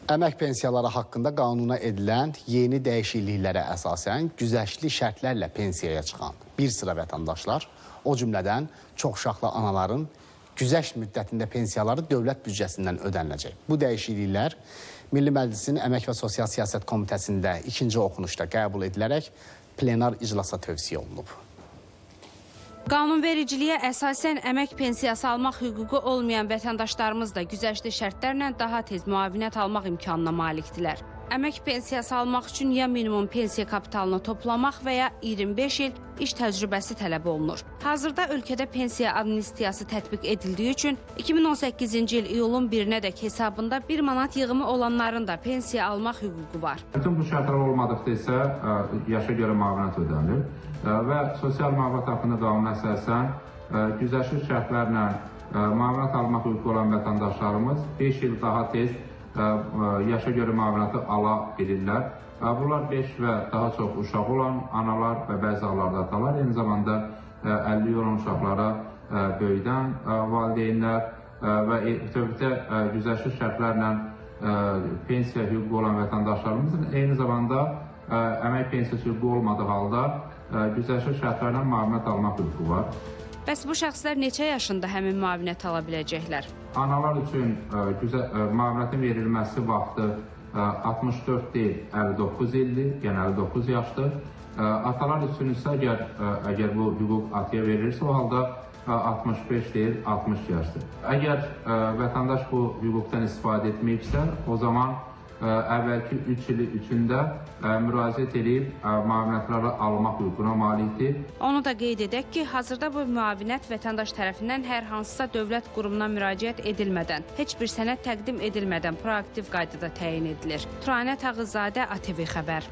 Əmək pensiyaları haqqında qanuna edilən yeni dəyişikliklərə əsasən güzəştli şərtlərlə pensiyaya çıxan bir sıra vətəndaşlar, o cümlədən çoxuşaqlı anaların güzəşt müddətində pensiyaları dövlət büdcəsindən ödəniləcək. Bu dəyişikliklər Milli Məclisin Əmək və Sosial Siyasət Komitəsində ikinci oxunuşda qəbul edilərək plenar iclasa tövsiyə olunub. Qanunvericiliyə əsasən əmək pensiyası almaq hüququ olmayan vətəndaşlarımız da güzəştli şərtlərlə daha tez müavinət almaq imkanına malikdirlər. Əmək pensiyası almaq üçün ya minimum pensiya kapitalını toplamaq və ya 25 il iş təcrübəsi tələb olunur. Hazırda ölkədə pensiya amnistiyası tətbiq edildiyi üçün 2018-ci il iyulun 1-nədək hesabında 1 manat yığımı olanların da pensiya almaq hüququ var. Bütün bu şərtlər olmadıqda isə yaşa görə müavinət ödənilir və sosial müavinət haqqında qanuna əsasən güzəştli şərtlərlə müavinət almaq hüququ olan vətəndaşlarımız 5 il daha tez yaşa görə müavinəti ala bilirlər. Bunlar 5 və daha çox uşaq olan analar və bəzi hallarda atalar, eyni zamanda 50 olan uşaqlara böyüdən valideynlər və bütövlükdə güzəştli şərtlərlə pensiya hüququ olan vətəndaşlarımızın eyni zamanda əmək pensiyası hüququ olmadığı halda güzəştli şərtlərlə müavinət almaq hüququ var. Bəs bu şəxslər neçə yaşında həmin müavinət ala biləcəklər? Analar üçün müavinətin verilməsi vaxtı 64 deyil, 59 ildir, yəni 59 yaşdır. Atalar üçün isə əgər bu hüquq ataya verilirsə, o halda 65 deyil, 60 yaşdır. Əgər vətəndaş bu hüquqdan istifadə etməyibsə, o zaman əvvəlki 3 ili üçündə müraciət edib müavinətləri almaq hüququna malikdir. Onu da qeyd edək ki, hazırda bu müavinət vətəndaş tərəfindən hər hansısa dövlət qurumuna müraciət edilmədən, heç bir sənəd təqdim edilmədən proaktiv qaydada təyin edilir. Turanə Tağızadə, ATV Xəbər.